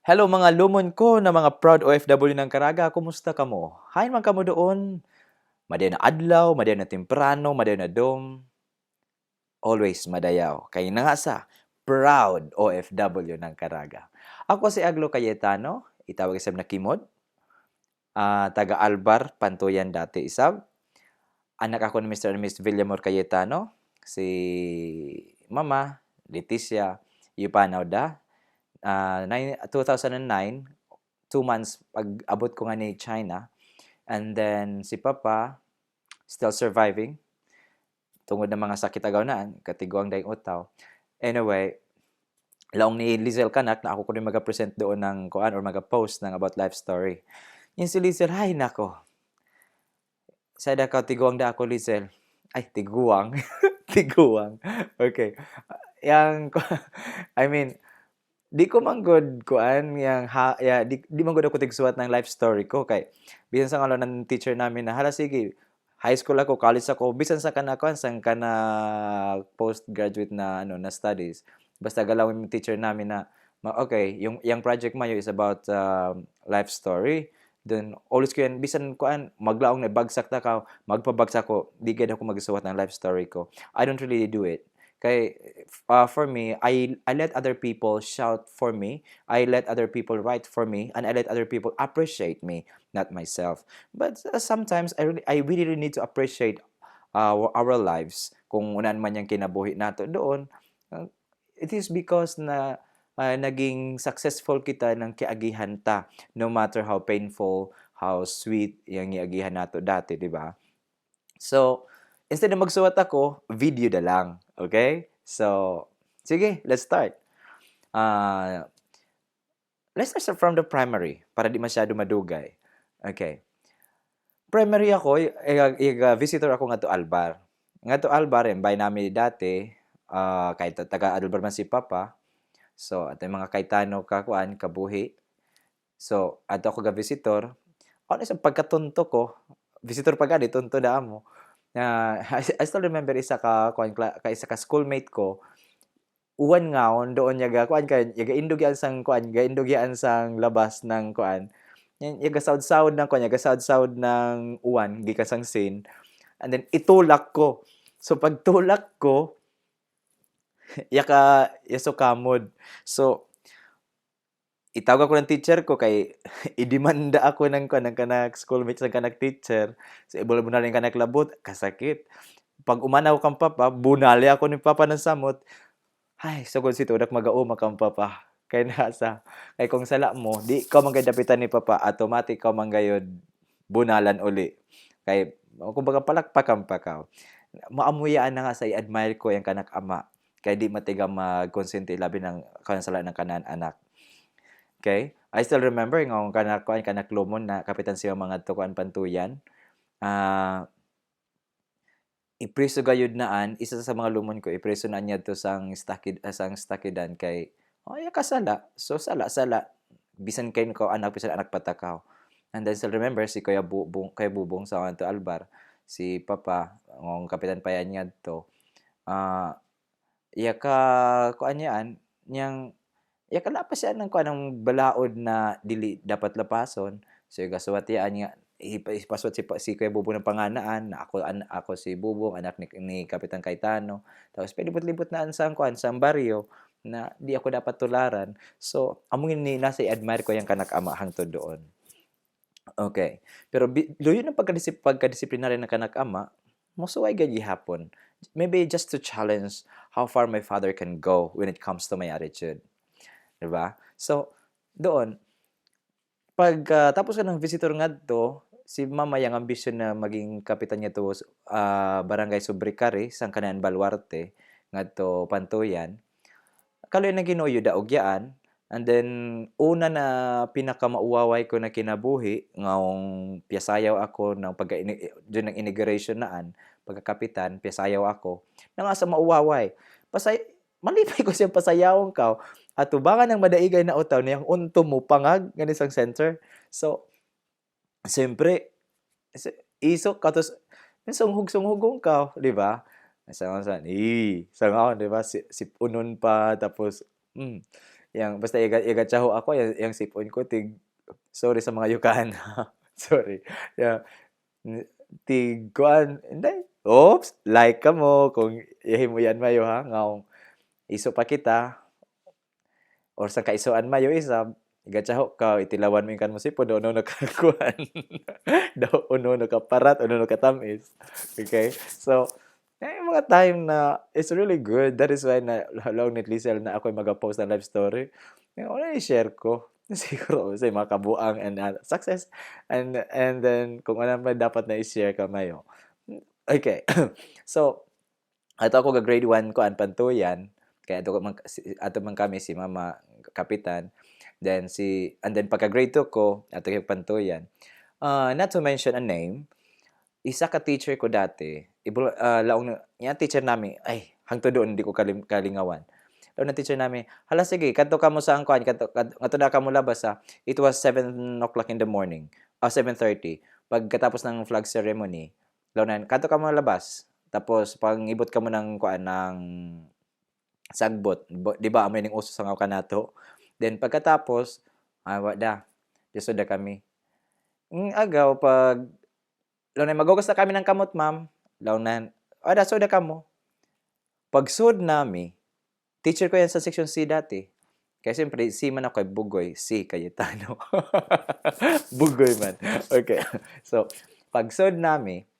Hello mga lumon ko na mga proud OFW ng Caraga, kumusta kamo? Hain man kamo doon. Madayon na adlaw, madayon na temprano, madayon na dom. Always madayaw. Kay na nga sa proud OFW ng Caraga. Ako si Aglo Cayetano, itawag isab na Kimod. Taga Albar, Pantuyan dati isab. Anak ako ni Mr. and Miss Villamor Cayetano. Si Mama, Leticia, Yupanaw da. 2009, 2 months pag-abot ko nga ni China. And then si Papa, still surviving. Tungod ng mga sakit agaw naan, katiguang daing utaw. Anyway, laong ni Lizel Kanak na ako ko rin mag-present doon ng kuan or mag-post ng about life story. Yung si Lizel, ay nako. Sa da ka tiguang da ako Lizel. Ay, tiguang. Tiguang. Okay. Yang I mean, di ko man good kuan yang di man good ako tigsuwat ng life story ko kay bisan sa ngalo ng teacher namin na hala sige high school ako, college ako, bisan sa kana kuan sang kana postgraduate na na studies. Basta galaw yung teacher namin na okay, yung project mayo is about life story. Then always ko yan, bisan kuan maglaong na bagsak ta ka, magpabagsak ko, di gid ako magsuwat ng life story ko. I don't really do it. Kay for me, I let other people shout for me. I let other people write for me, and I let other people appreciate me, not myself. But sometimes I really need to appreciate our lives. Kung unan man yang kinabuhi nato doon, uh, it is because na naging successful kita ng kiagihan ta, no matter how painful, how sweet yung iagihan nato dati, di ba? So, instead na magsuwat ako, video na lang. Okay? So, sige, let's start. Uh, let's start from the primary para di masyado madugay. Okay. Primary ako, visitor ako nga to Albar. Nga to Albar, bay namin dati, kahit taga Albar man si Papa. So, at yung mga kaitano kakuan, kabuhi. So, ato ako ga visitor. Ano sa pagkatunto ko, visitor pa gani, tunto na mo. I still remember isa ka schoolmate ko, uwan ngaon doon yaga kuan kay yaga indog yan sang kuan, yaga indog yan sang labas ng kuan. Yan yaga sawd-sawd ng kuan, yaga sawd-sawd ng uwan gikan sang scene. And then itulak ko. So pagtulak ko, yaka yasukamod. So itawag ako ng teacher ko kay idemanda ako ng kuan ng kanak schoolmate sa kanak teacher. So ibol-bunal yung kanak labot, kasakit. Pag umanaw kang papa, bunali ako ni papa ng samot. Ay, sugod si tudak magauma kang papa. Kay nasa, kay kung sala mo, di ka dapitan ni papa, automatic ka manggayod bunalan uli. Kay, kumbaga palakpakan pa ka. Maamuyaan na nga sa i-admire ko yung kanak ama. Kay di matiga mag-consente labi ng kansala ng kanan anak. Okay? I still remember ng kanak ko, kanak lumon na kapitan siya mga tukuan pantuyan. Ipreso gayud naan isa sa mga lumon ko ipreso na niya to sang stakidan kay ay kasala so sala bisan kay ko anak bisan anak patakaw. And then still remember si Kuya Bubong sa Anto Albar, si Papa ng kapitan pa yan niya to iya ka kuan niyaan niyang iya ka lapas siya ng kuan ng balaod na dili dapat lapason. So gasuwat niya ipaswat si Kuya Bubong ng panganaan na ako si Bubong anak ni Kapitan Cayetano. Tapos palibot-libot na sa kuan sa baryo na di ako dapat tularan. So among ni nasa i-admire ko yung kanak ama hangtod doon. Okay. Pero luyo ng pagkadisiplinaryo ng kanak ama, mosuway gayud hapon. Maybe just to challenge how far my father can go when it comes to my attitude. Diba? So, doon, pag tapos ka ng visitor ngadto, si mama yang ambisyon na maging kapitan niya to Barangay Subricari, sang Kanan Baluarte, ngadto Pantuyan. Kaloy na ginuyo da ogyaan, and then una na pinakamauwaway ko na kinabuhi ngawong piyasayaw ako ng ng inauguration naan, pagkakapitan, piyasayaw ako. Na nga sa mauwaway. Malipay ko siyang pasayawon ka. At tubangan ng madaigay na utaw niyang unto mo pangag nga isang center. So, siyempre, isok ka, tapos sunghug-sunghugong ka, di ba? Sangaw, di ba? Si unon pa, tapos, yang basta igatsaho ako yang sipon ko sorry sa mga yukahan. Sorry. Yeah, tig kuan hindi. Oops, like ka mo kung ihimuyan mayo ha ngaw iso pa kita or sa kaisuan mayo isa igatsaho ka itilawan mo kan mo sipon uno no ka kuan. Daw uno no ka parat uno no ka tamis. Okay? So mga time na it's really good. That is why na long net Lizel na ako mag-post ng live story. Ano i-share ko? Siguro sa mga kabuang and success and then kung ano pa dapat na i-share ka mayo. Okay. So ato ako ga grade 1 ko an pantuyan kaya ato man kami si Mama Kapitan then and then pagka grade 2 ko ato kay pantuyan. Not to mention a name, isa ka teacher ko dati, laong niya teacher namin, ay hangtod doon hindi ko kalingawan. Laong na teacher namin, hala sige, kadto ka mo sa angkuan, kadto na ka mo labas ha. It was 7 o'clock in the morning, 7:30. Pagkatapos ng flag ceremony, laong na, kadto ka mo labas. Tapos pangibot ka mo ng kuan ng sagbot, di ba amoy ning uso sa nga kanato. Then pagkatapos, wala, diso da kami. Agaw pag launan maghugas na kami ng kamot, ma'am. Launan, sud ka mo. Pagsud nami, teacher ko yan sa section C dati. Kaya siyempre, C man ako kay Bugoy, C Cayetano. Bugoy man. Okay. So, pagsud nami,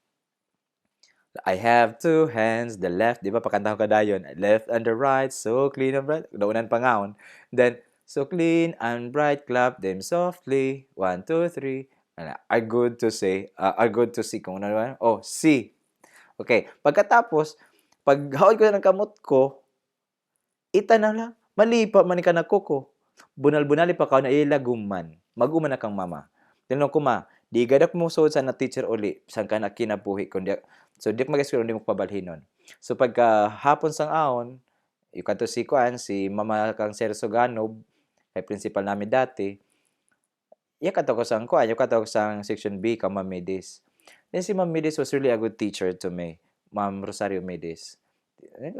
I have two hands, the left, di ba pakanta ko kadayon, left and the right, so clean and bright. Daunan pangaon. Then, so clean and bright, clap them softly. 1, 2, 3. Are good to say, are good to see. Kung ano naman, see. Okay, pagkatapos, pag hawid ko na ng kamot ko, ita na lang, mali pa man ka nagkuko. Bunal-bunali pa ka na ilaguman. Maguman na kang mama. Tinanong ko ma, di gadak mo so sa na teacher uli, saan ka na kinabuhi. So, di ko mag-eskwela, hindi mo pabalhinon. So, pagka hapon sang aon, yung kanto si Mama kang Sir Soganob, kay principal namin dati, yung kanto ko sang kuan, yung kanto ko sang section B, ka Ma'am Medis. Then si Ma'am Medis was really a good teacher to me, Ma'am Rosario Medis.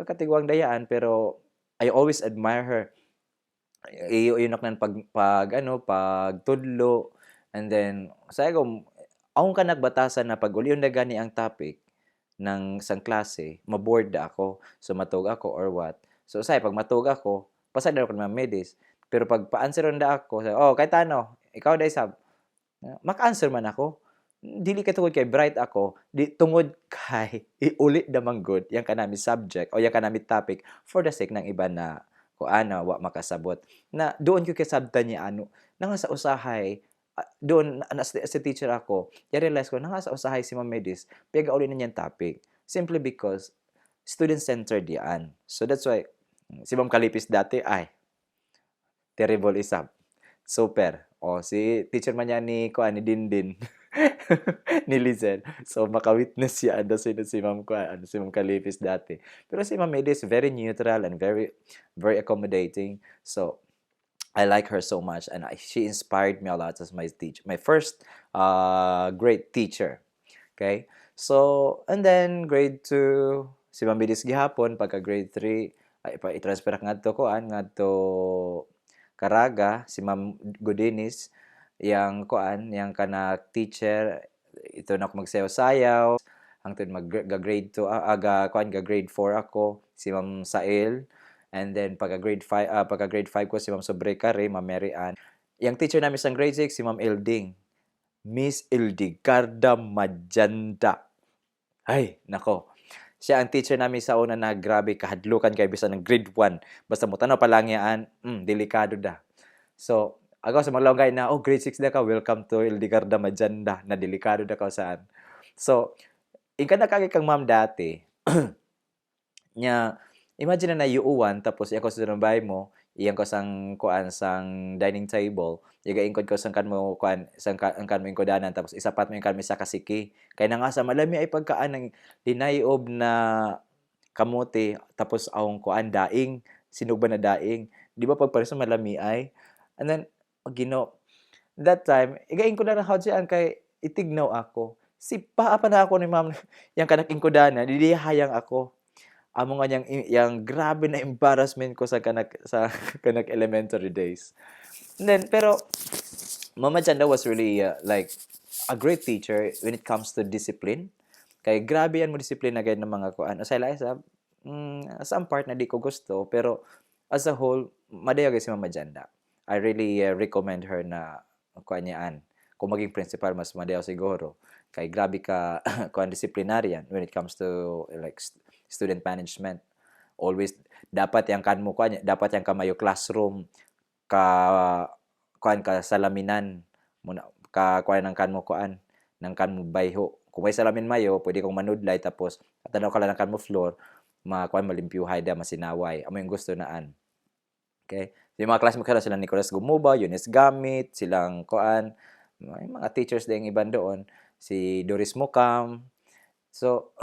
Katigwang dayaan, pero I always admire her. Yun ako pagtudlo, and then, sa ako, akong ka nagbatasan na pag uli yung gani ang topic, ng isang klase, maboard ako. So, matug ako or what. So, pag matug ako, pasad na ako ng Medis. Pero pag pa-answer na ako, kahit ano, ikaw day sab. Maka-answer man ako. Dili ka tungod kay bright ako, di tungod kay iuli damang good yang kanami subject o yang kanami topic for the sake ng iba na wa makasabot. Na doon ko kasabtan niya nanga sa usahay doon as teacher ako, i-realize ko nanga sa usahay si Ma'am Medis, pigauli na niyang topic. Simply because student-centered yan. So that's why si Ma'am Kalipis dati terrible isab. Super. Si teacher man niya ni Dindin. Ni Lizel. So maka-witness siya si Ma'am Kalipis dati. Pero si Ma'am Medis very neutral and very very accommodating. So I like her so much, and she inspired me a lot as my first great teacher. Okay? So, and then grade 2, si Ma'am Bidis gihapon, pagka grade 3, i-transfer ngadto Caraga, si Ma'am Gudinis, yang kana teacher, ito na ako magsayaw-sayaw, hangtod mag-grade 2, grade 4 ako, si Ma'am Sael. And then pagka grade 5 ko si Ma'am Sobrecare, Ma'am Mary Ann. Yang teacher namin sa grade 6 si Ma'am Elding. Miss Ildigarda Majanda. Ay, nako. Siya ang teacher namin sa una na grabe kahadlukan kay bisan ng grade 1. Basta mo tanaw pa lang yan, delikado da. So, ako sa mga lawgay na, grade 6 na ka, welcome to Ildigarda Majanda, na delikado da ka saan. So, ingka na kang ma'am dati, nya, imagine na yuuwan, tapos ako sa bahay mo, iyang ko sang dining table, igaingkod ko sang kan mo ingkodanan, tapos isapat mo yung kanmi sa kasiki. Kaya na nga sa malami ay pagkaan ng dinayob na kamote, tapos awong daing, sinugba na daing. Di ba pag sa malami ay? And then, that time, igaingkod na how siya kay itignaw ako. Si paapa na ako ni ma'am, yung kanakingkodanan, didihayang ako. amo nga yang grabe na embarrassment ko sa sa kanak elementary days. And then pero Mama Chanda was really like a great teacher when it comes to discipline. Kay grabe yan mo disiplina na gayud ng mga kuan. Sa some part na di ko gusto pero as a whole madaya gyud si Mama Janda. I really recommend her na kuan niyaan. Kung maging principal mas madaya siguro. Kay grabe ka kuan disciplinarian when it comes to like student management. Always dapat yang kan mo kuan, dapat yang kamayo classroom ka kuan ka salaminan muna ka kuan ng kan mo kuan ng kan mo bayho. Kung may salamin mayo, pwede kong manudlay tapos tanaw ka lang ng kan mo floor, makuan malimpyuhay da masinaway. Amo yung gusto naan. Okay? Yung mga classmates ko sila Nicolas Gumuba, Eunice Gamit, silang kuan, may mga teachers din iban doon, si Doris Mukam. So,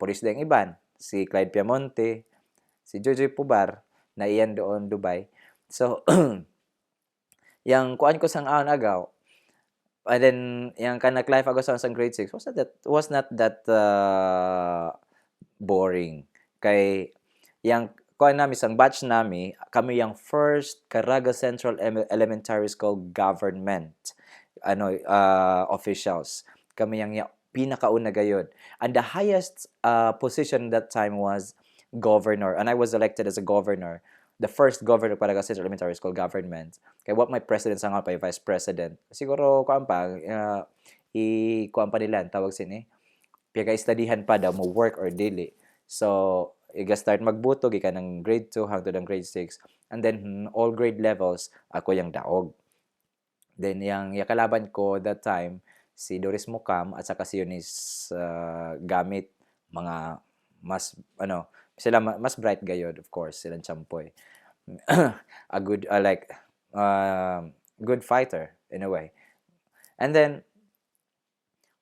police din iban, si Clyde Piamonte, si Jojoy Pubar, na iyan doon Dubai. So, yang kuan ko sang agaw, and then yang kanak life ako sa grade 6 was not that boring. Kay yang kuan nami sang batch nami, kami yang first Caraga Central Elementary School government officials. Kami yang pinakauna gayud. And the highest position that time was governor, and I was elected as a governor. The first governor para sa Central Elementary School government. Kaya what my president sa nga pa, vice president. Siguro kuan pa kuan pa nila tawag sin pika-studyhan pa daw mo work or dili. So iga-start magbuto gikan ng grade 2 hangtod ang grade 6 and then all grade levels ako yang daog. Then yang kalaban ko that time si Doris Mukam at saka si Eunice Gamit, mga mas sila mas bright gayod, of course, silang champoy. A good good fighter in a way. And then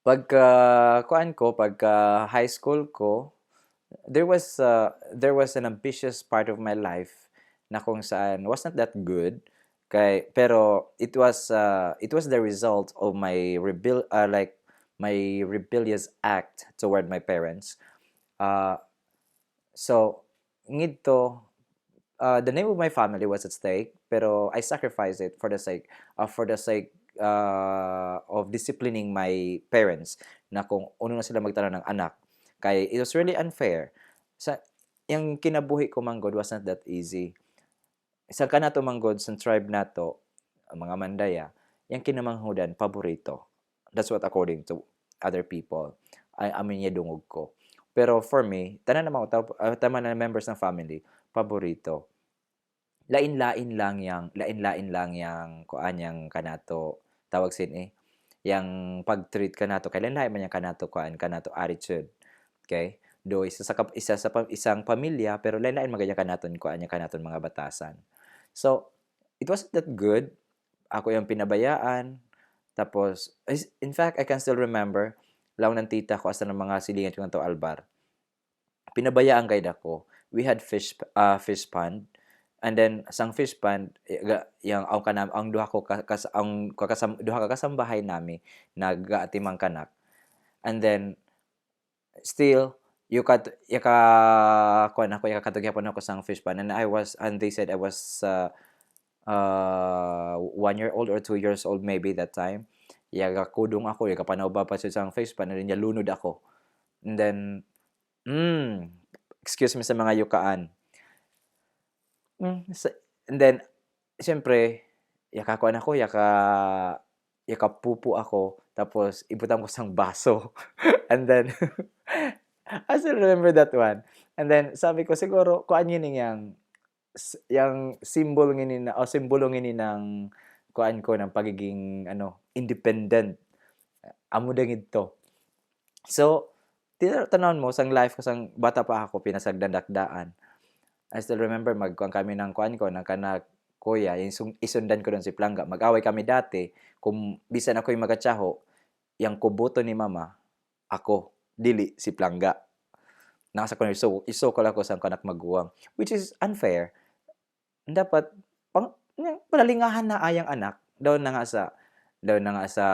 pagka high school ko, there was an ambitious part of my life na kung saan was not that good pero it was the result of my my rebellious act toward my parents. So, ngidto, the name of my family was at stake, pero I sacrificed it for the sake of disciplining my parents na kung uno na sila magtanaw ng anak. Kay it was really unfair. Yung kinabuhi ko manggod was not that easy. Sa kanato manggod sa tribe nato, mga Mandaya, yung kinamanghudan paborito. That's what according to other people. Amin niya dungog ko. Pero for me, tanan na members ng family, paborito. Lain-lain lang yang kuan yang kanato tawag sin yang pag-treat kanato kay lain-lain man yang kanato kuan kanato attitude. Okay? Do isang pamilya pero lain-lain magaya kanaton kuan yang kanaton mga batasan. So, it wasn't that good. Ako yung pinabayaan. Tapos, in fact, I can still remember law ng tita ko asa ng mga silingan ko to Albar. Pinabayaan kay dako. We had fish pond and then sang fish pond yang ang duha ka kasambahay nami nagaatimang kanak. And then still kuan ako katugyapan ako sang fish pond and they said I was 1 year old or 2 years old maybe that time. Kudong ako, kapanawba pa sa isang face pan, rin niya lunod ako. And then, excuse me sa mga yukaan. And then, siyempre, yakakuan ako, yakapupo ako, tapos ibutang ko sang baso. And then, I still remember that one. And then, sabi ko, siguro, kuan yun yung simbolo ngini ng kuan ko ng pagiging independent amo dingid to. So tanawon mo sang life ko sang bata pa ako pinasagdandakdaan. I still remember magkuan kami ng kuan ko ng kanak kuya isundan ko doon si Plangga. Mag-away kami dati kung bisan ako yung magatsaho yang kuboto ni mama ako dili si Plangga. Nasa ko iso ko lang ko sang kanak maguwang, which is unfair. Dapat palalingahan na ayang anak daw na nga sa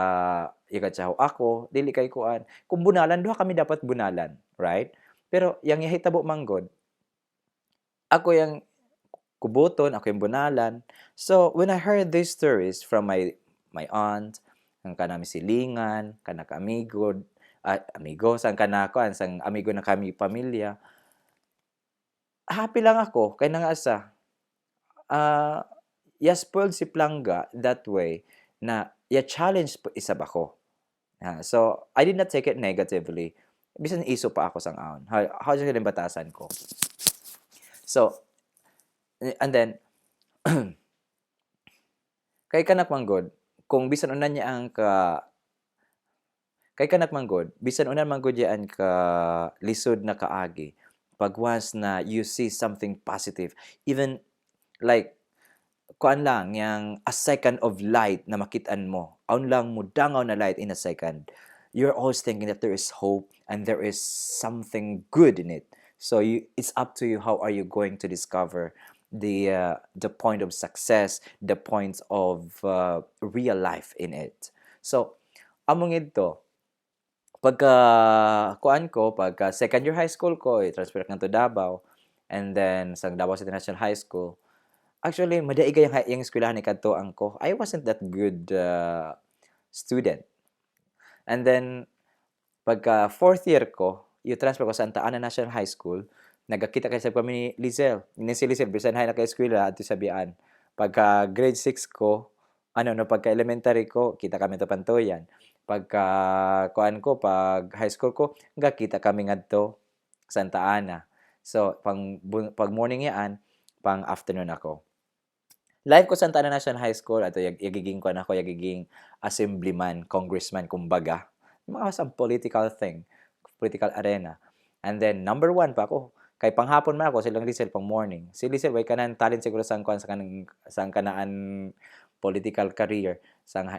ikatsaho ako dili kay kuan kung bunalan duha kami dapat bunalan, right? Pero yang ihitabo manggod, ako yang kubuton, ako yung bunalan. So when I heard these stories from my aunt, ang kanami silingan, kana ka amigo, amigo sang kana kuan sang amigo na kami pamilya, happy lang ako kay nga asa ah, spoiled si Plangga that way na challenge pa isab ako. So I did not take it negatively. Bisan iso pa ako sang aon. How sa batasan ko. So and then kay kanak manggod kung bisan unan niya ang kay kanak manggod bisan unan manggod yan ka lisod na kaagi pag once na you see something positive, even like kuan lang yang a second of light na makitaan mo, aun lang mo dangaw na light in a second, you're always thinking that there is hope and there is something good in it. So it's up to you, how are you going to discover the point of success, the points of real life in it. So among ito, pagka kuan ko, pagka second year high school ko, transfer ko to Davao, and then sa Davao City National High School. Actually, madaigay yung eskwelahan ni kadtoan ko. I wasn't that good student. And then pagka fourth year ko, yung transfer ko sa Santa Ana National High School, nagkakita kay sa kami ni Lizel. Ni si Lizel, bisan hay na kay eskwela at sabian. Pagka grade 6 ko, no, pagka elementary ko, kita kami to Pantoyan. Pagka kuan ko, pag high school ko, nagkakita kami ngadto Santa Ana. So, pag morning yaan, pang afternoon ako. Life ko Santa Ana National High School, ato yagiging ko na ako, yagiging assemblyman, congressman, kumbaga. Mga sa political thing, political arena. And then, number 1 pa ako. Kay panghapon man ako, silang Lizel pang morning. Si Lizel, way kanan talent siguro sa kanaan political career sang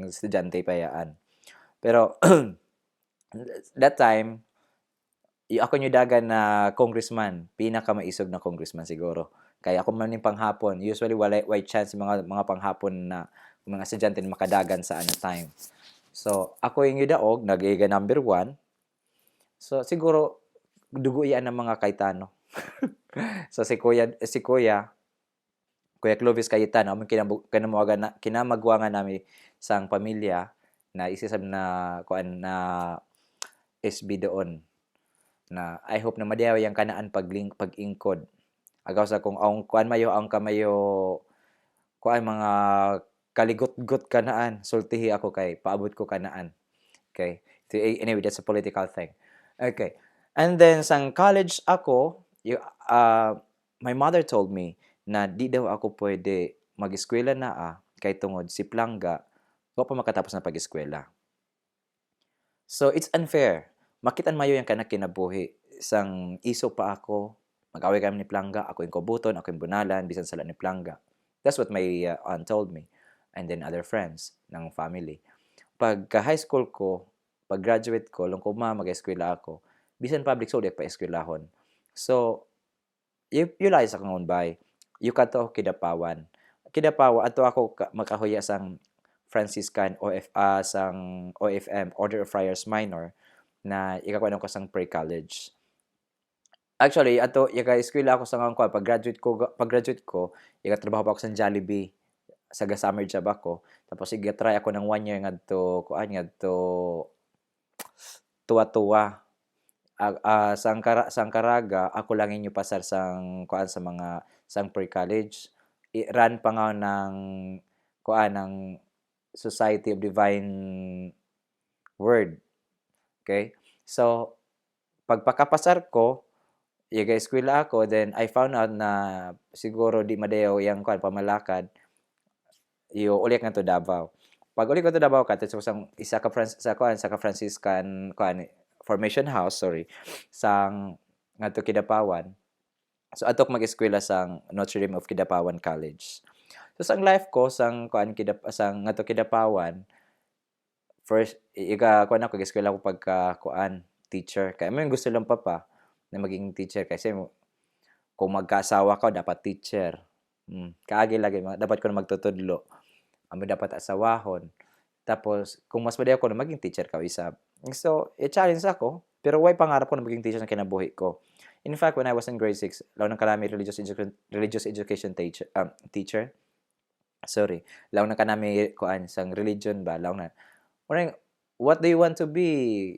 estudyante pa yaan. Pero, that time, ako yung dagan na congressman, pinakamaisog na congressman siguro. Kaya ako man yung panghapon, usually why chance mga panghapon na mga estudyante na makadagan sa time. So, ako yung yudaog, nag-iga number 1. So, siguro, dugo yan ng mga Cayetano. So, si Kuya Clovis Cayetano, kinamagwangan namin sang pamilya na isisab na kuan na SB doon na I hope na madiyaw yang kanaan pag-ingkod. Agaw sa kung ang kuan mayo ang kamayo kuan mga kaligot-got kanaan, sultihi ako kay paabot ko kanaan. Okay? Anyway, that's a political thing. Okay. And then sang college ako, my mother told me na di daw ako pwede mag-eskwela na kay tungod si Plangga wa pa makatapos na pag-eskwela. So it's unfair. Makitan mayo yang kanak kinabuhi sang iso pa ako, mag-away kami ni Plangga, ako yung kubuton, ako yung bunalan, bisan sala ni Plangga. That's what my aunt told me. And then other friends ng family. Pagka high school ko, pag graduate ko, long ko mag-eskwela ako, bisan public school, pa eskwelahon. So, you lies akong by, you kato kidapawan. Kidapawan, ato ako makahuya sang Franciscan sang OFM, Order of Friars Minor, na ikakuan ko sang pre-college. Actually, ato eskwela ako sa ngangkwa pag-graduate ko, trabaho pa ako sa Jollibee sa summer job ako. Tapos try ako ng 1 year ngadto tuwa-tuwa. Sang Caraga, ako lang inyo pasar sang sa mga sang pre-college. Run pa nga ng ng Society of Divine Word. Okay? So, pagpakapasar ko, eskwela ako, then I found out na siguro di madayaw yang pamalakad, ulit nga to Davao. Pag ulit ko to Davao isa ka Franciscan Formation House, sang ngadto Kidapawan. So atok mag-eskwela sang Notre Dame of Kidapawan College. So sang life ko sang ngadto Kidapawan, first ako eskwela ko pagka teacher. Kaya may gusto lang pa na maging teacher kasi kung magkaasawa ka dapat teacher. Kaagi lagi dapat ko na magtutudlo. Amo dapat asawahon. Tapos kung mas madayo ko na maging teacher ka isa. So, challenge ako. Pero why pangarap ko na maging teacher sa kinabuhi ko. In fact, when I was in grade 6, law na kanami religious education teacher. Sorry. Law na kanami kuan sang religion ba, law na. Murag, what do you want to be?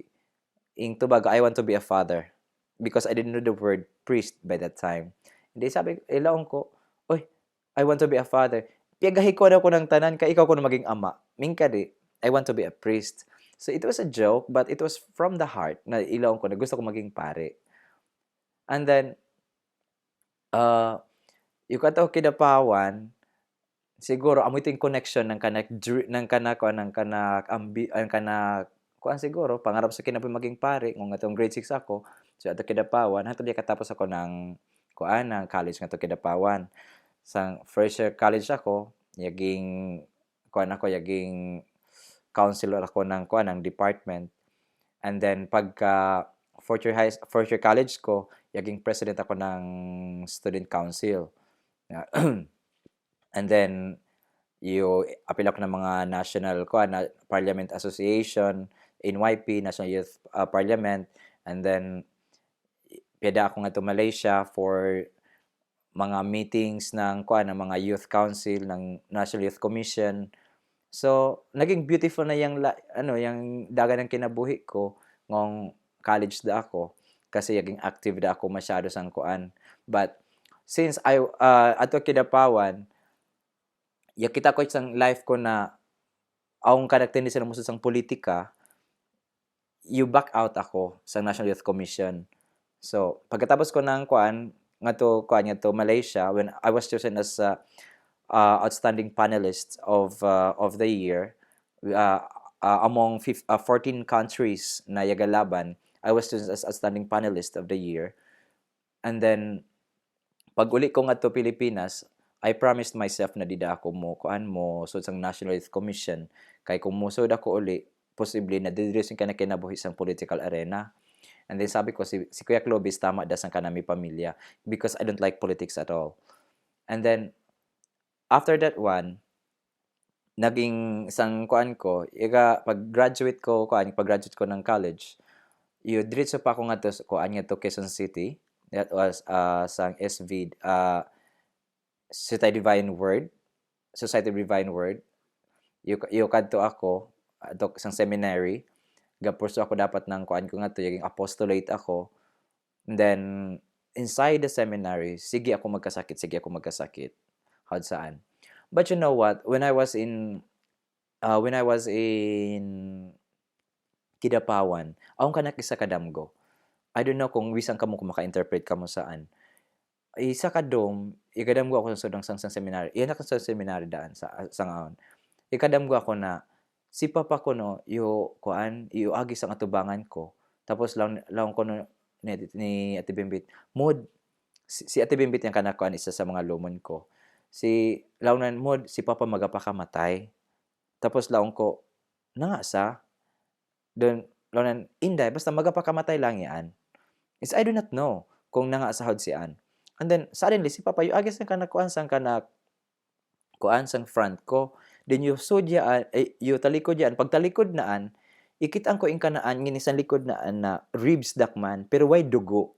In Tobago, I want to be a father. Because I didn't know the word priest by that time. Hindi sabi, ilaong ko, oy, I want to be a father. Piyagahi ko na ko ng tanan, ka ikaw ko na maging ama. Mingka di, I want to be a priest. So it was a joke, but it was from the heart na ilaong ko na gusto ko maging pare. And then, yung kato kidapawan, siguro amo ito yung connection ng kanak ng kanak ko ng kanak ang kanak kuan siguro pangarap sa kinabuhi maging pare kung atong grade 6 ako so ato kidapawan hato di katapos ako ng kuan ng college nga to kidapawan sang first year college ako yaging kuan ako yaging counselor ako ng kuan ng department and then pagka fourth year college ko yaging president ako ng student council. And then, apil ako ng mga national Parliament Association, NYP, National Youth Parliament, and then, piyada ako nga to Malaysia for mga meetings ng ng mga youth council ng National Youth Commission. So, naging beautiful na yung dagan ng kinabuhi ko ngong college da ako kasi naging active da ako masyado sang kuan. But since ato kidapawan ya kita ko isang life ko na ang karakteristik sa musud sang politika, you back out ako sa National Youth Commission. So, pagkatapos ko ng nga to Malaysia, when I was chosen as outstanding panelist of the year, among 14 countries na yagalaban, I was chosen as outstanding panelist of the year. And then, pag uli ko nga to Pilipinas, I promised myself na dida ako mo so sang National Youth Commission kay kung musod ako uli posible na didirisin ka na kinabuhi sang political arena. And then sabi ko si Kuya Clovis tama da sang kanami pamilya because I don't like politics at all. And then after that one naging isang ko pag-graduate ko ng college diretso pa ako nga to Quezon City. That was sang SV Society of Divine Word. Yung kadto ako ato isang seminary. Gapurso ako dapat ng kuan ko nga to yung apostolate ako. And then inside the seminary, sige ako magkasakit. Howd saan. But you know what? When I was in Kidapawan, akong kanak isa kadamgo. I don't know kung wisang kamo kung maka-interpret kamo saan. Isa ka ikadam ko ako sa sudang sang seminary. Iyan ako sa seminary daan sa ngaon. Ikadam ko ako na si papa ko no, agi sang atubangan ko. Tapos lang ko no ni Ate Bimbit. Mod si Ate Bimbit yung kanakuan isa sa mga lumon ko. Si launan mod si papa magapakamatay. Tapos laong ko na nga sa don launan inday basta magapakamatay lang yan. Is I do not know kung nangasahod sian. And then suddenly si papa yung agis ng kanakuan sang sang front ko. Then yung sudya yung talikod yan. Pag talikod naan, ikitaan ko yung kanaan nginisan likod naan na ribs dakman pero why dugo.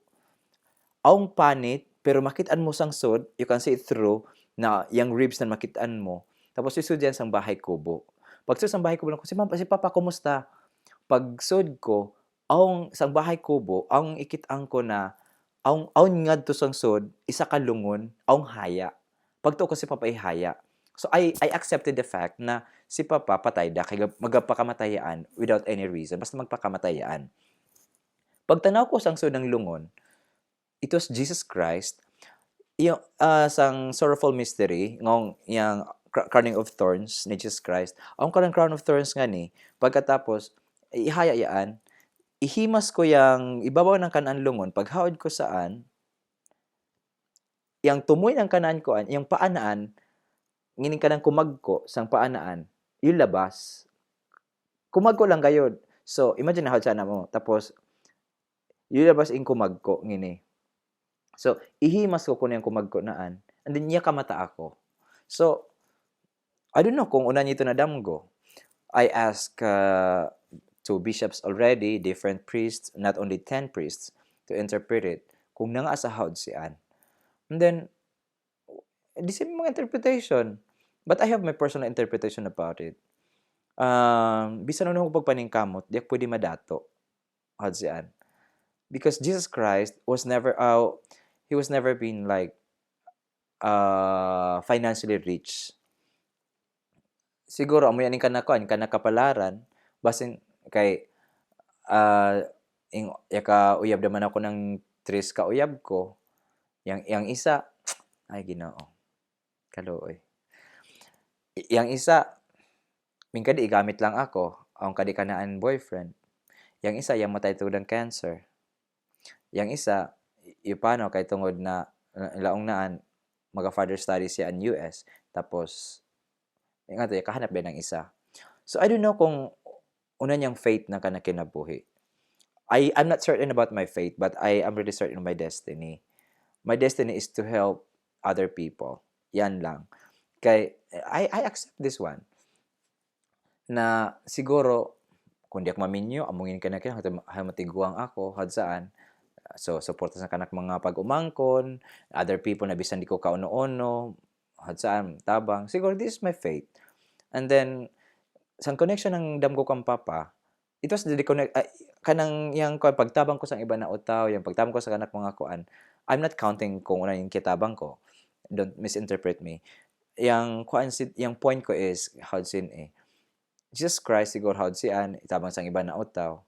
Aong panit pero makitaan mo sang sud, you can see it through na yung ribs na makitaan mo. Tapos isud yan sang bahay kubo. Pag sang bahay kubo si papa kumusta? Pag sud ko, aong sang bahay kubo, ang ikitaan ko na aong ngadto sang sud isa ka lungon aong haya pagto ko si papa haya so I accepted the fact na si papa patay da kay magapakamatayaan without any reason basta magpakamatayaan pagtanaw ko sang sud ng lungon it was Jesus Christ yung sang sorrowful mystery ngong yang crowning of thorns ni Jesus Christ ang crown of thorns nga ni pagkatapos ihayayaan ihimas ko yang ibabaw ng kanaan lungon paghaod ko saan yang tumoy ng kanaan ko yung paanaan ngining kanang kumagko sang paanaan yung labas kumagko lang gayud so imagine how sana mo tapos yung labas ing kumagko ngini so ihimas ko kuno yung kumagko naan and then niya kamata ako so I don't know kung una nito na damgo I ask two bishops already, different priests, not only 10 priests to interpret it. Kung nangaasahod si Anne. And then, the same mga interpretation. But I have my personal interpretation about it. Bisan ano ko pagpaningkamot, di ako pwede madato. Had si Anne. Because Jesus Christ was never, he was never been like, financially rich. Siguro amoy aning kanakuan kanakapalaran basin kay yaka uyab naman ako ng tres ka uyab ko. Yang isa ay Ginoo. Kaluoy. Yang isa mingkadi igamit lang ako ang kadi kanaan boyfriend. Yang isa yang matay tungod ng cancer. Yang isa paano kay tungod na laong naan maga-further studies siya in US tapos nga to kahanap ba ng isa. So I don't know kung una niyang fate na kinabuhi. I'm not certain about my fate, but I am really certain of my destiny. My destiny is to help other people. Yan lang. Kay I accept this one. Na siguro kung di ako maminyo, amungin ka na kaya matiguang ako had saan. So suporta sa kanak mga pag-umangkon, other people na bisan di ko kauno-ono, had saan tabang. Siguro this is my fate. And then sa connection ng damgo kang papa, it was the connect kanang yang pagtabang ko sa iba na utaw, yung pagtabang ko sa kanak mga kuan. I'm not counting kung una yung kitabang ko. Don't misinterpret me. Yang kuan yung point ko is Hudson Jesus Christ siguro Hudson itabang sa iba na utaw.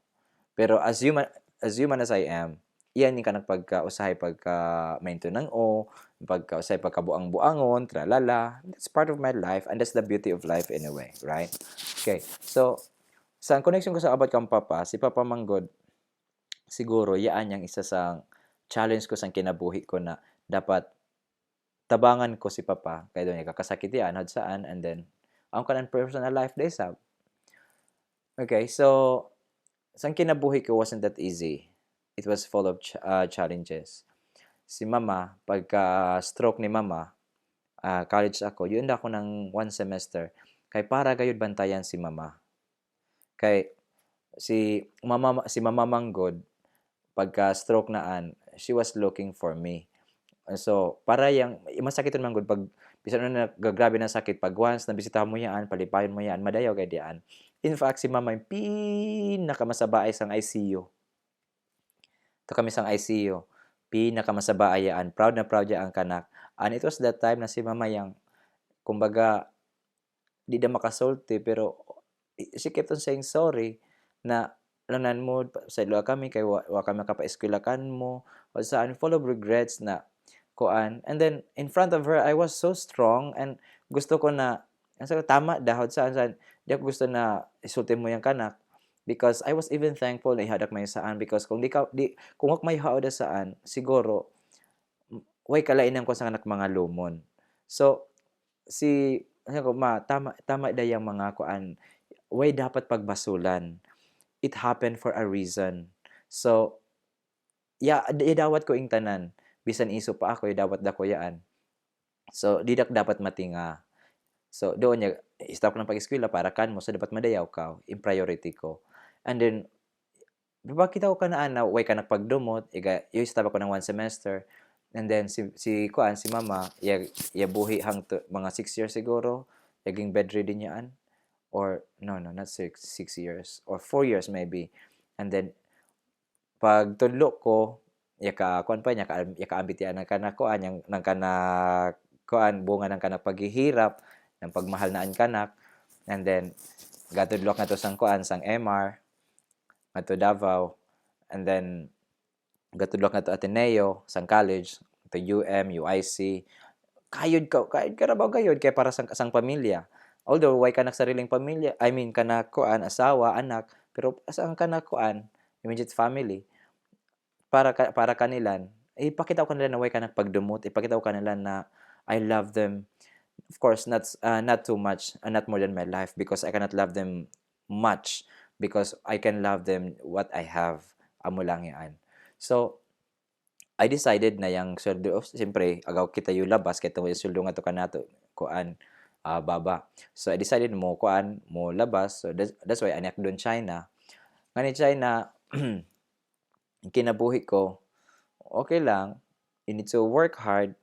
Pero as human as I am, iyan ni kanang pagka-usahay pagka-mainto ng pagka-usahay pagkabuang-buangon, tralala. That's part of my life and that's the beauty of life anyway, right? Okay. So, sa connection ko sa abot kang papa, si Papa Manggod, siguro, yaan yung isa sa challenge ko sa kinabuhi ko na dapat tabangan ko si Papa. Kaya doon, kakasakit yan, saan, and then, ang kanang personal life day sab. Okay, so, sa kinabuhi ko wasn't that easy. It was full of challenges. Si Mama, pagka-stroke ni Mama, college ako, yun ako ng 1 semester. Kay para gayud bantayan si Mama. Kay si Mama Manggod, pagka-stroke naan, she was looking for me. So, para yang masakit man gud pag bisan na nagagrabe na sakit pag once nabisitahan mo yan, palipayon mo yan, madayaw kay diyan. In fact, si Mama yung pinakamasabaay sang ICU. Ito kami sang ICU. Pinakamasabaay yan. Proud na proud yan ang kanak. And it was that time na si Mama yang kumbaga di na makasulti pero she kept on saying sorry na lanan mo sa ilo kami kay wa kami makapa-eskwelahan mo o saan full of regrets na kuan. And then in front of her I was so strong and gusto ko na tama dahod saan di ako gusto na isulti mo yung kanak because I was even thankful na ihadak may saan because kung kung ak may haoda saan siguro way kalainan ko sa anak mga lumon. So si tama dayang mga kuan way dapat pagbasulan. It happened for a reason. So idawat ko ing tanan bisan iso pa ako idawat dako yaan. So didak dapat matinga. So doon niya stop ko ng pag-eskwela para kan mo so dapat madayaw ka in priority ko. And then bakit ako kanaan na way ka nagpagdumot yung stop ako ng 1 semester. And then si Mama buhi mga 6 years siguro naging bedridden yaan or no not 6 years or 4 years maybe. And then pag tudlo ko ambit yan ng kanak ko yang ng kanak bunga ng kanak paghihirap ng pagmahal na kanak. And then gatudlok na to sang MR ato Davao, and then gatudlok na to Ateneo sang college to UIC. Kayod karabaw kay para sang pamilya. Although way kanak sariling pamilya, I mean kanak asawa, anak, pero sang kanak immediate family para kanilan ipakita ko nila na way kanak pagdumot, ipakita ko kanila na I love them. Of course, not too much, not more than my life because I cannot love them much because I can love them what I have. Amo lang yan. So, I decided na yung sweldo, siyempre, agaw kita yung labas, kaya yung sweldo nga to kanato, baba. So, I decided mo labas. So, that's why anak doon China. nga ni China, kinabuhi ko, okay lang. You need to work hard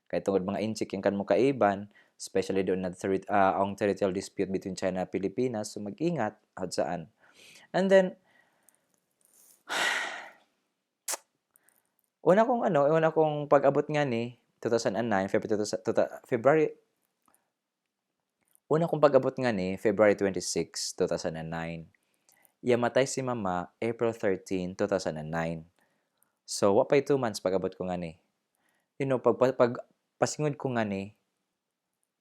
kay tungod mga inchik yung kan mo kaiban, especially doon na ang territorial dispute between China at Pilipinas. So mag-ingat at saan. And then una kong pag-abot nga ni 2009, February, una kong pag-abot nga ni February 26, 2009. Yamatay si mama April 13, 2009. So, wapay 2 months pag-abot ko nga ni. You know, pagpasingod ko nga ni,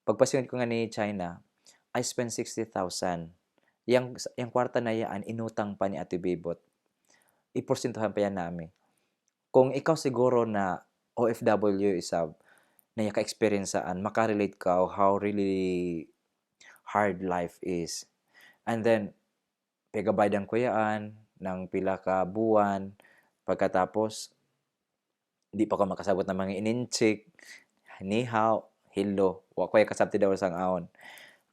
pagpasingod ko nga ni China, I spent 60,000. Yang kwarta na yaan, inutang pa ni Ate Bibot. Iporsintuhan pa yan namin. Kung ikaw siguro na OFW isa na ka-experience saan, makarelate ka how really hard life is. And then, pegabaydan ko yaan ng pila ka buwan. Pagkatapos, di pa ko makasabot ng mga ininchik, ni hao, hello, wa ko kasabti daw sang aon.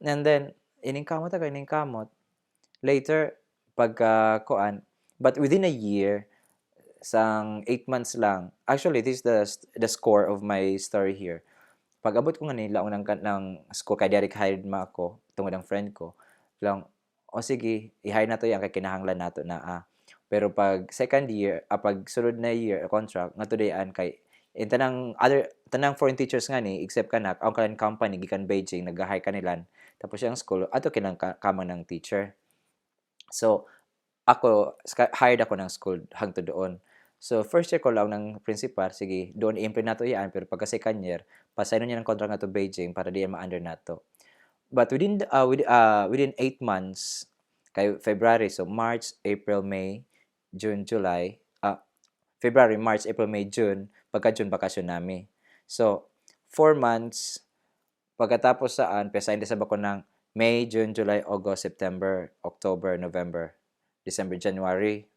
And then, iningkamot. Later, but within a year, sang 8 months lang. Actually, this is the score of my story here. Pag-abot ko nga nila ng school, kay Derek hired ma ako, tungod ang friend ko, lang, sige, i-hire na to yan, kay kinahanglan nato na Pero pag second year, pag sunod na year, contract, nga to dayan, kay, tanang foreign teachers nga ni, except kanak, ang kanan company, gikan Beijing, nag-hire kanilan, tapos yung school, ato kinang kamang ng teacher. So, hired ako ng school hangtod doon. So, first year ko lang ng principal, sige, doon i-imprint nato yan, pero pagka second year, pasayno niya ng contract na to Beijing para di ma-under nato. But within 8 months, kay February, so March, April, May, June, July, February, March, April, May, June, pagka June, bakasyon namin. So, 4 months, pagkatapos saan, pesayin sa ako ng May, June, July, August, September, October, November, December, January,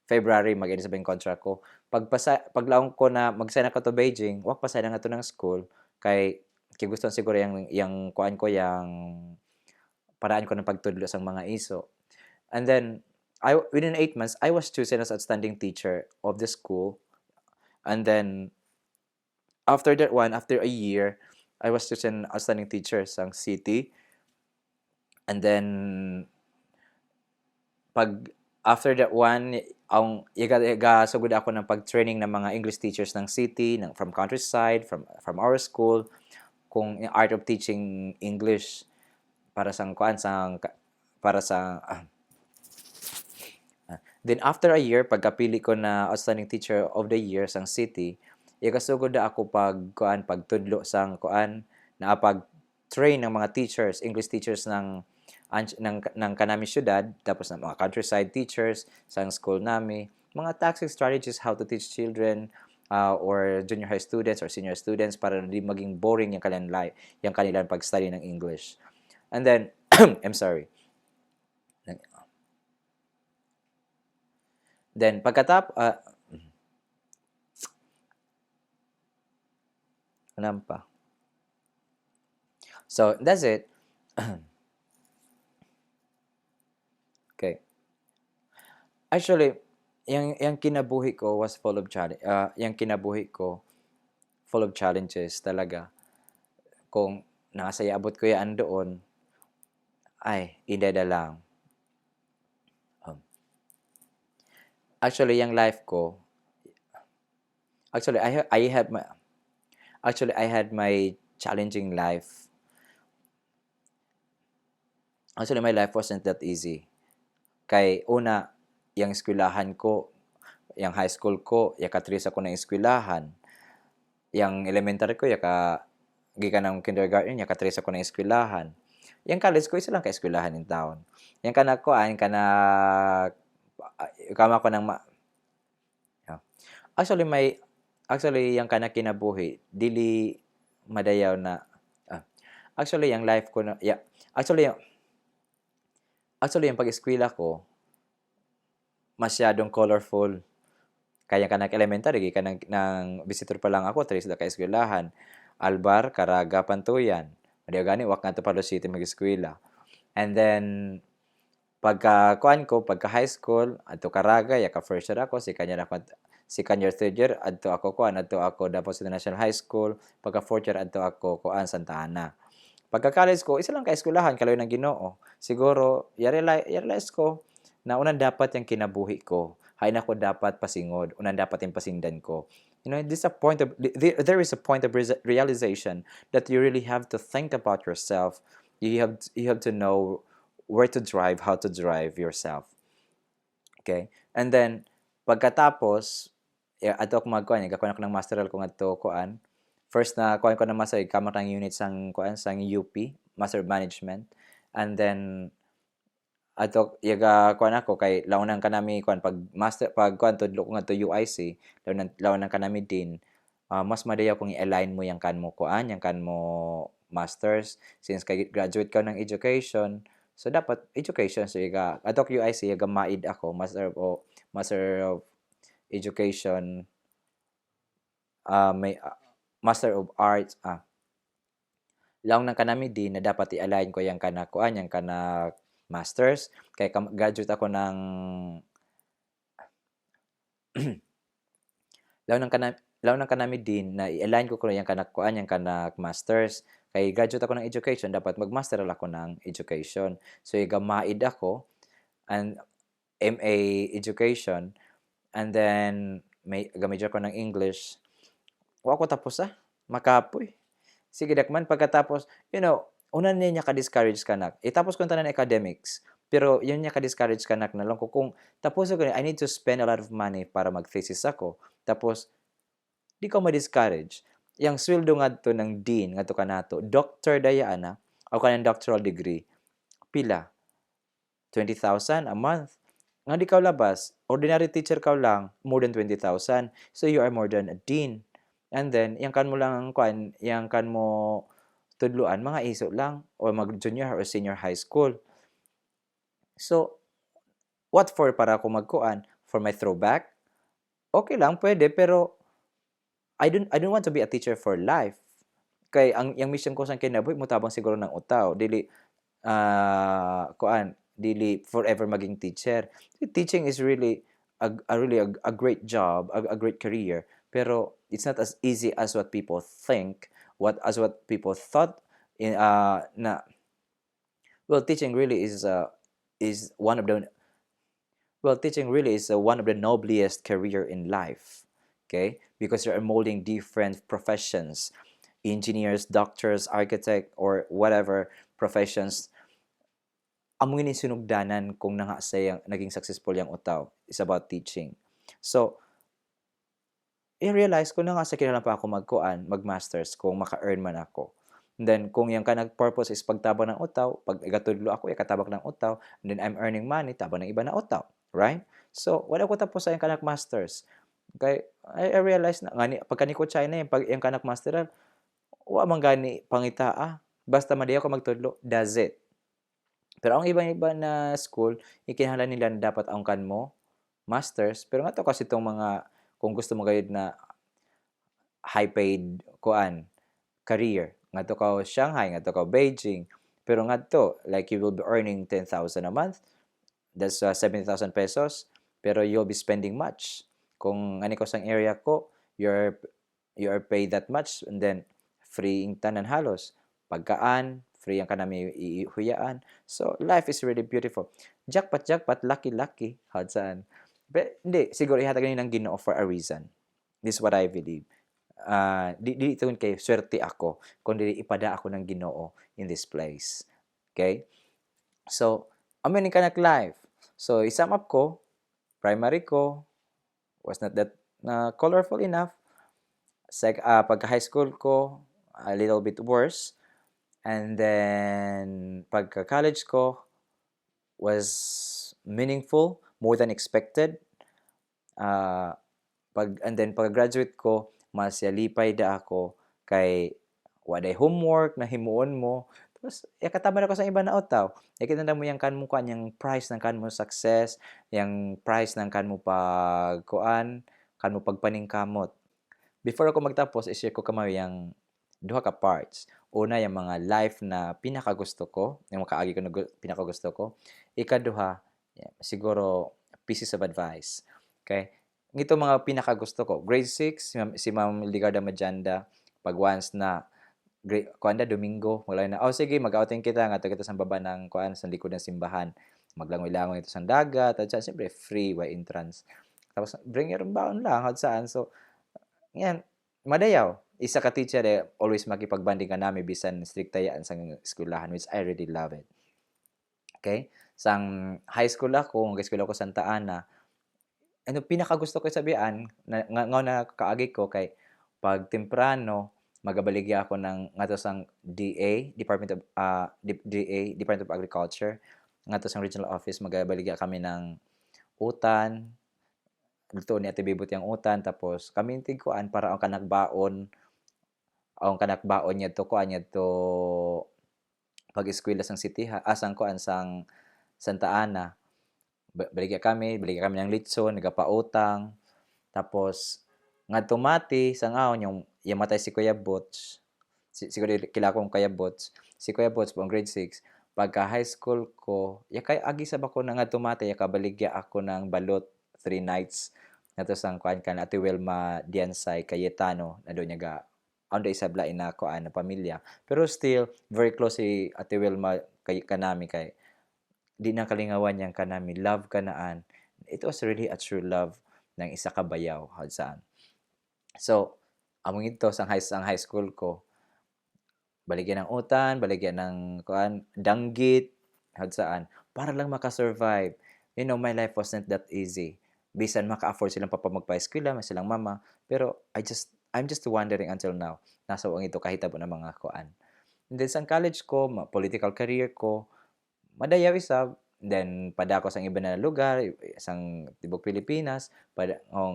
February, mag-end sa contract ko. Paglaong ko na mag-sign ako to Beijing, wak pa sign nga to ng school, kay gusto siguro yung kuan ko, yung paraan ko ng pagtudlo sa mga iso. And then, within 8 months, I was chosen as outstanding teacher of the school. And then, after a year, I was chosen outstanding teacher sa city. And then, after that one, sugod ako ng pag-training ng mga English teachers ng city, from countryside, from our school, kung art of teaching English para sa then after a year, pagkapili ko na outstanding teacher of the year sang city, ikasugod na ako pagtudlo sang na pag-train ng mga teachers, English teachers ng kanami syudad, tapos ng mga countryside teachers sa school nami, mga tactics, strategies, how to teach children or junior high students or senior students para hindi maging boring yung kanilang pag-study ng English. And then, I'm sorry. Then, so, that's it. Okay. Actually, yung kinabuhi ko was full of challenges talaga. Kung nakasaya abot ko yan doon, idada lang. Actually, yung life ko, I had my challenging life. Actually, my life wasn't that easy. Kay una, yung eskwelahan ko, yung high school ko, yaka-3 ako ng eskwelahan. Yung elementary ko, gikan ng kindergarten, yaka-3 ako ng eskwelahan. Yung college ko, isa lang ka-eskwelahan in town. Yung kama ko ng actually yung kinabuhi dili madayaw na actually yung life ko na actually yung pag-eskwela ko masyadong colorful. Kaya elementary gikan ng visitor pa lang ako, 3 sila ka-eskwelahan. Albar, Caraga, Pantuyan. Madayaw gani wak nga to Palo City mag-eskwela. And then pagka high school, adto Karagay, ka first year ako, second year, third year, adto ako Davao International High School, pagka fourth year, adto ako Santa Ana. Pagka college ko, isa lang ka eskwelahan, kaloy ng Ginoo. Siguro, realize ko na unang dapat yung kinabuhi ko. Hay na ko dapat pasingod, unang dapat yung pasindan ko. This a point of there is a point of realization that you really have to think about yourself. You have to know where to drive, how to drive yourself. Okay? And then pagkatapos ato ako magkuan, gakuan ako ng masteral ko ngadto kuan. First na kuan ko na master kamot ang unit sang kuan sang UP, Master of Management. And then ato yaga kuan ako kay launan kanami kuan pag kuan tudlo ko ngadto UIC, launan kanami din. Mas madaya kung i-align mo yang kan mo kuan, yang kan mo masters since kay graduate ka ng education. So dapat education so yaga ato UIC yaga maid ako Master of Education, may Master of Arts, laong nang kanami din na dapat i-align ko yang kana kuan, yang kana masters kay graduate ako ng laong nang kanami din na i-align ko yang kana kuan, yang kana masters kay graduate ako ng education, dapat magmaster ako ng education. So igamaid ako and MA Education, and then major ko ng English. Wa ko tapos makapoy. Sige dakman pagkatapos, una niya ka-discourage kanak. Tapos ko tanan academics. Pero yun niya ka-discourage kanak na lang ko kung tapos ko I need to spend a lot of money para mag-thesis ako. Tapos di ko ma-discourage. Yang sweldo ngadto ng dean ngadto kanato, doctor daya ana, o kanang doctoral degree. Pila? 20,000 a month. Nga di ka labas, ordinary teacher ka lang, more than 20,000. So you are more than a dean. And then, yang kan mo lang kuan, yang kan mo tudluan mga iso lang o mag junior or senior high school. So, what for para ako magkuan? For my throwback? Okay lang, pwede, pero I don't want to be a teacher for life. Kay ang mission ko sa kinabuhi mutabang siguro ng utaw, dili forever maging teacher. Teaching is really a great job, a great career, pero it's not as easy as what people think, what people thought in na well teaching really is one of the noblest career in life. Okay? Because you are molding different professions, engineers, doctors, architect, or whatever professions. Amo ni sinugdanan kung nga sayang naging successful yang utaw is about teaching. So, i-realize ko na nga sa kinahanglan pa ako mag-masters kung maka-earn man ako. And then, kung yung kanang purpose is pagtabang ng utaw, pag igatudlo ako, ikatabak ng utaw, and then I'm earning money, tabang ng iba na utaw. Right? So, wala ko tapos sa yung kanang masters. Okay? I realize na, pagka ni ko China, yung kanang masteral, wa man gani pangitaa. Basta madiya ko magtudlo, does it. Pero ang iba-iba na school, ikinahanglan nila na dapat angkan mo masters, pero nga to kasi itong mga kung gusto mo gayud na high paid career, nga to ka Shanghai, nga to ka Beijing, pero nga to like you will be earning 10,000 a month, that's 70,000 pesos, pero you'll be spending much. Kung ani ko sang area ko, you are paid that much, and then free ang tanan halos, pagkaan, free ang kanami ihuyaan. So, life is really beautiful. Jackpot, lucky, hard saan. But, hindi, siguro ihatag ng Ginoo for a reason. This is what I believe. Di ito kay swerte ako, kundi ipada ako ng Ginoo in this place. Okay? So, amin ka life. So, isum up ko, primary ko, was not that colorful enough. Pagka-high school ko, a little bit worse. And then, pagka-college ko was meaningful, more than expected. And then, pagka-graduate ko, mas yalipay da ako kay waday homework na himuon mo. Tapos, katama na ko sa iba na utaw. Kinanda mo yung kan mo kuan, yung price ng kan mo success, yung price ng kan mo kan mo pagpaningkamot. Before ako magtapos, i-share ko kamay yung duha ka parts. Una, yung mga life na pinakagusto ko, yung mga kaagi ko na pinakagusto ko. Ikaduha, siguro pieces of advice. Okay? Ito mga pinakagusto ko. Grade 6, si Ma'am Ligarda Majanda, pag once na kuan da Domingo, wala na, oh sige, mag-outing kita, nga kita sa baba ng kuan, sa likod ng simbahan. Maglangoy-langoy ito sa dagat, at siyempre free, way entrance. Tapos, bring your baon lang, at saan. So, yan, madayaw. Isa ka teacher always makipagbanding ka namin bisan stricta yan sa eskwelahan, which I really love it. Okay? Sang high school ako, Santa Ana, ano pinakagusto ko sabihan, na kaagi ko kay pag temprano, magabaligya ako ng ngadto sang Department of Agriculture, ngadto sang regional office, magabaligya kami ng utan, luto ni Ate Bibot yang utan, tapos kami tigkuan para ang kanakbaon niya to kuan niya to pag-eskwela sang city asang kuan sang Santa Ana. Baligya kami ng litson, nagapautang, tapos ngadto mati sang ahon yung matay si Kuya Butch. Siguro kilala kong Kuya Butch. Si Kuya Butch po grade 6. Pagka high school ko, yakay agi sa bako na ngadto mati yakabaligya ako ng balot 3 nights. Nato sang kuan kan Ate Wilma Diansay Cayetano na doon niya ando isabla na kuan na pamilya. Pero still very close si Ate Wilma kanami kay di na kalingawan yang kanami love kanaan. It was really a true love ng isa ka bayaw saan. So, among ito sang high school ko, baligyan ng utan, baligyan ng kuan, danggit, saan, para lang makasurvive. You know, my life wasn't that easy. Bisan maka-afford silang papa magpa-eskwela, may silang mama, pero I'm just wondering until now. Nasa ang ito kahit po ng mga kuan. And then sa college ko, political career ko, madayaw isa, then pada ako sa iba na lugar, isang tibok Pilipinas,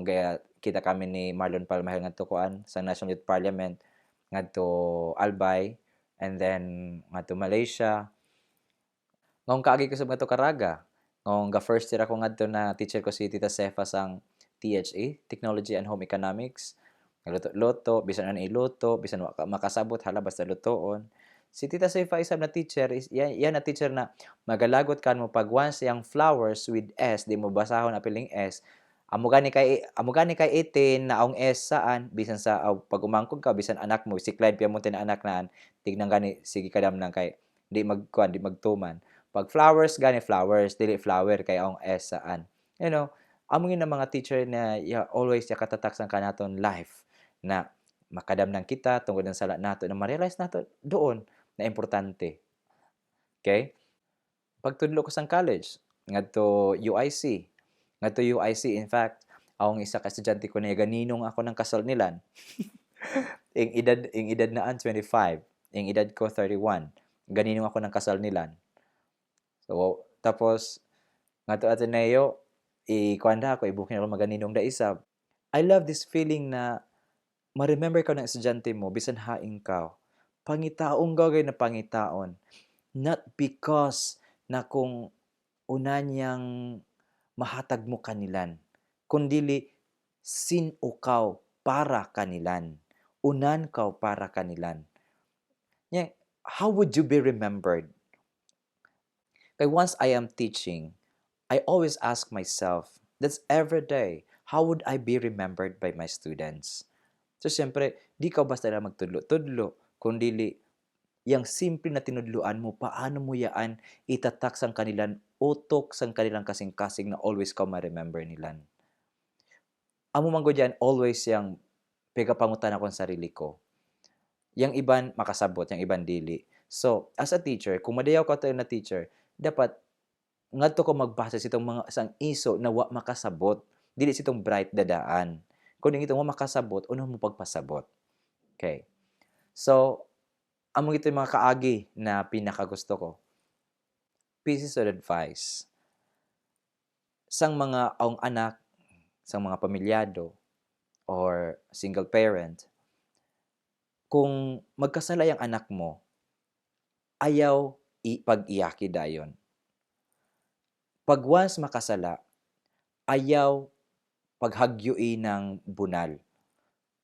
gaya kita kami ni Marlon Palmahel ngadto kuan sa National Youth Parliament ngadto Albay, and then ngadto Malaysia. Ngong kaagi ko sa ngadto Caraga. Ngong ga first year ako ngadto na teacher ko si Tita Sefa sang THE, Technology and Home Economics. Luto-luto, bisan ano iluto, bisan makasabot hala basta lutoon. Si Tita Sefa isab na teacher, yan na teacher na magalagot kan mo pag once yung flowers with S, di mo basahon apiling S. Amo gani kay 18 na ang S saan bisan sa pag umangkog ka bisan anak mo si Clyde Piamonte na anak naan tignan gani sige kadam nang kay di magtuman. Pag flowers gani flowers, dili flower kay ang S saan. You know, amo na mga teacher na always katatak sang kanaton life na makadam ng kita tungod ng sala nato na ma-realize nato doon na importante. Okay? Pagtudlo ko sang college, ngadto UIC. Ngadto UIC, in fact, akong isa ka estudyante ko na ganinong ako ng kasal nilan. ing edad naan 25, ing edad ko 31. Ganinong ako ng kasal nilan. So, tapos ngadto Ateneo, ikuanda ako, ibukin ako maganinong da isa. I love this feeling na ma-remember ka ng estudyante mo, bisan haing ka. Pangitaong gagawin na pangitaon. Not because na kung una niyang mahatag mo kanilan, kundili sin ukaw para kanilan. Unan kaw para kanilan. Yeah, how would you be remembered? Kay once I am teaching, I always ask myself, that's every day, how would I be remembered by my students? So, siyempre, di ka basta na magtudlo-tudlo, kundili, yung simple na tinudluan mo, paano mo yaan itatak sang kanilang utok, sang kanilang kasing-kasing na always ka ma-remember nilan. Amo manggo dyan, always yung pigapangutan akong sarili ko. Yung iban makasabot, yung iban dili. So, as a teacher, kung madayaw ka tayo na teacher, dapat ngadto ko magbasa sa itong mga sang iso na wa makasabot. Dili sa itong bright dadaan. Kung itong wa makasabot, uno mo pagpasabot. Okay. So, among ito yung mga kaagi na pinakagusto ko. Pieces of advice. Sang mga aong anak, sang mga pamilyado, or single parent, kung magkasala yung anak mo, ayaw pag-iyaki dayon. Pag once makasala, ayaw paghagyui ng bunal.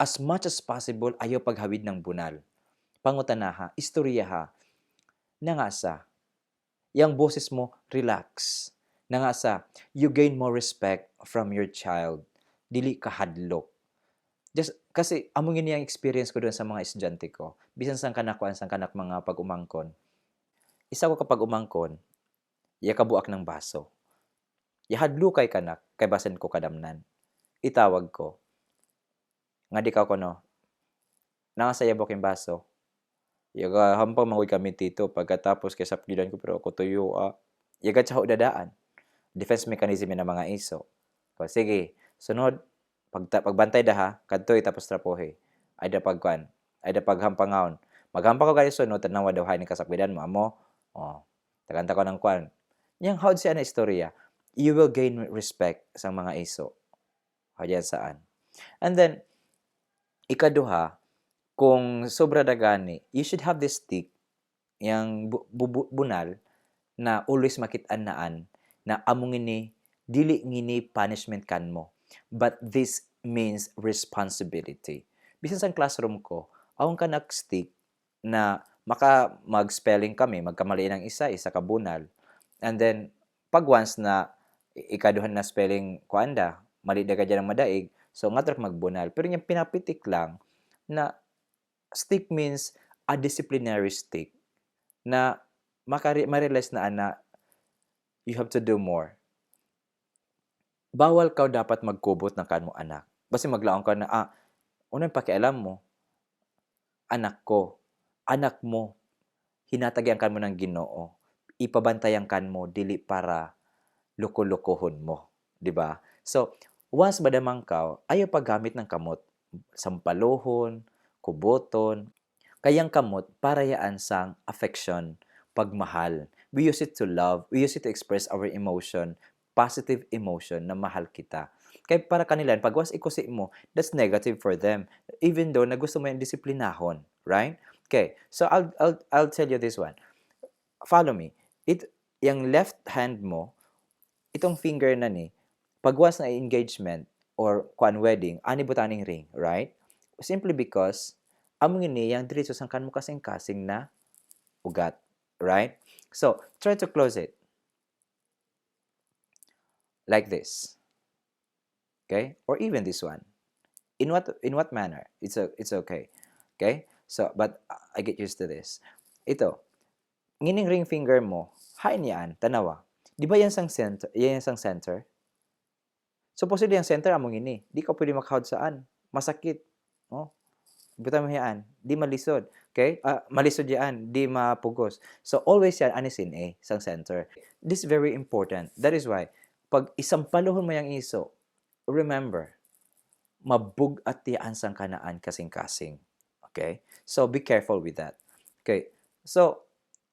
As much as possible, ayaw paghawid ng bunal. pangutanaha, istoryaha, na nga sa, yang boses mo, relax. Na nga sa, you gain more respect from your child. Dili ka hadlok. Just, kasi among yun yung experience ko doon sa mga estudyante ko. Bisan sang kanakuan, sang kanak mga pag-umangkon. Isa ko kapag umangkon, iya kabuak ng baso. Ihadlo kay kanak, kay basen ko kadamnan. Itawag ko, nga di ka ko no, nangasaya bok yung baso. Yaga hampang mangoy kami tito, pagkatapos kay sapgilan ko, pero ako tuyo, yaga tsaho dadaan. Defense mechanism ng mga iso. O, sige, sunod, pagbantay da ha, kadtoy tapos trapohe. Ay da pagkuan, ay da paghampangawon. Maghampang ko gani sunod, tanawa daw hay ni kasapgilan mo, amo, tagantag ko ng kuan. Yang howd siya na istorya, you will gain respect sa mga iso. Hawd saan. And then, ikaduha, kung sobra dagani, you should have this stick, yang bunal, na always makit-anaan, na among ini, dili ngini punishment kan mo. But this means responsibility. Bisan sa classroom ko, awang ka nag-stick na mag-spelling kami, magkamali ng isa ka bunal. And then, pag once na ikaduhan na spelling kuanda, mali daga dyan ang madaig, so nga magbunal. Pero yung pinapitik lang, na stick means a disciplinary stick, na ma-realize na you have to do more. Bawal ka dapat magkubot ng kanmo anak. Basta maglaong ka na, unang pakialam mo, anak ko, anak mo, hinatagyan kan mo ng Ginoo. Ipabantayan kan mo, dili para luko-lukohon mo. Diba? So, once badamang ka, ayaw paggamit ng kamot, sampalohon, kuboton, kayang kamot para yaan sang affection, pagmahal. We use it to love. We use it to express our emotion, positive emotion na mahal kita. Kaya para kanilan, pag was ikusi mo, that's negative for them. Even though na gusto mo yung disiplinahon. Right? Okay. So, I'll tell you this one. Follow me. Yung left hand mo, itong finger na ni, pag was na engagement or kwan wedding, ani butaning ring. Right? Simply because, among ini, yung diretso sang kan mo kasing-kasing na ugat. Right? So, try to close it. Like this. Okay? Or even this one. In what manner? It's okay. Okay? So, but I get used to this. Ito. Ngining ring finger mo, hain yan, tanawa. Di ba yan sang center? Yan sang center? Supposedly yung center among ini. Di ka pwede makahod saan. Masakit. Oh. Buta mo yan. Di malisod. Okay? Malisod yan. Di mapugos. So, always yan, anisin sang center. This is very important. That is why, pag isampaluhon mo yung iso, remember, mabug at tiyaan sang kanaan kasing-kasing. Okay? So, be careful with that. Okay? So,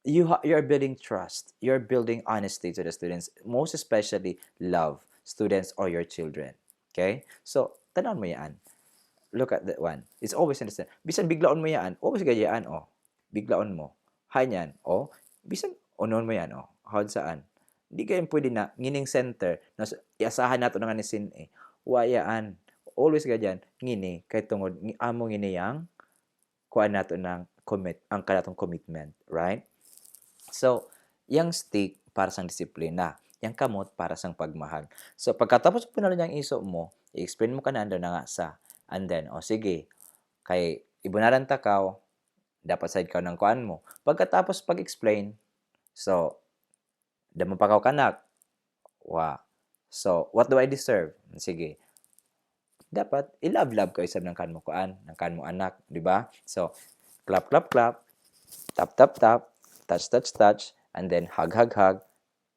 you're building trust. You're building honesty to the students. Most especially, love students or your children. Okay? So, tanan mo yan. Look at that one. It's always in the center. Bisan biglaon mo yan, always gayaan, biglaon mo. Hay yan, bisan unon mo yan, hod saan. Hindi kayo pwede na, ngining center, iasahan nato na nga ni sin, wayaan. Always ganyan, ngini, kay tungod, amo ngini yang, kuhaan nato ng ang kanatong commitment, right? So, yang stick, para sang disiplina. Yang kamot, para sang pagmahal. So, pagkatapos po na yung iso mo, i-explain mo ka na na nga sa, and then, sige, kay ibunaran takaw, dapat side ka ng kuhaan mo. Pagkatapos pag-explain, so, damang pakaw kanak. So, what do I deserve? Sige. Dapat, i-love-love ka isab ng kan mo kuan, ng kan mo anak. Di ba? So, clap, clap, clap. Tap, tap, tap. Touch, touch, touch. And then, hug, hug, hug.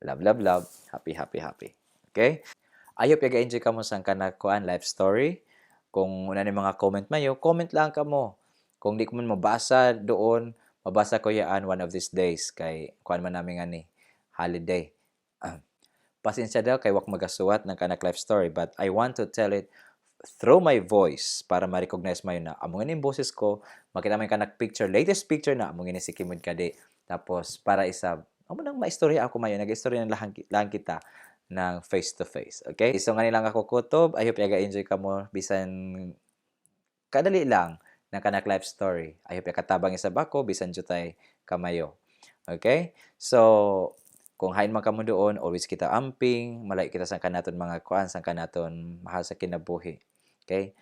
Love, love, love. Happy, happy, happy. Okay? Ayop, yaga-enjoy ka mo sa kanak kuan life story. Kung una ni mga comment mayo, comment lang ka mo. Kung di ko man mabasa doon, mabasa ko yaan one of these days. Kay kuan man namin nga ni holiday. Pasensya daw kay wak magasuwat ng kanak life story, but I want to tell it through my voice para ma-recognize mo yun na among yung boses ko, makita mo yung kanak picture, latest picture na among yun si Kimud Kadi. Tapos para isa, amo nang maistorya ako mayo, nag-istorya ng lang kita ng face to face. Okay? So nga nilang ako kutob, I hope yaga enjoy ka mo bisan kadali lang ng kanak life story. I hope katabang isa bako bisan jutay kamayo. Okay? So, kung hain man kamo doon, always kita amping, malay kita sa kanaton mga kuan, sa kanaton mahal sa kinabuhi. Okay?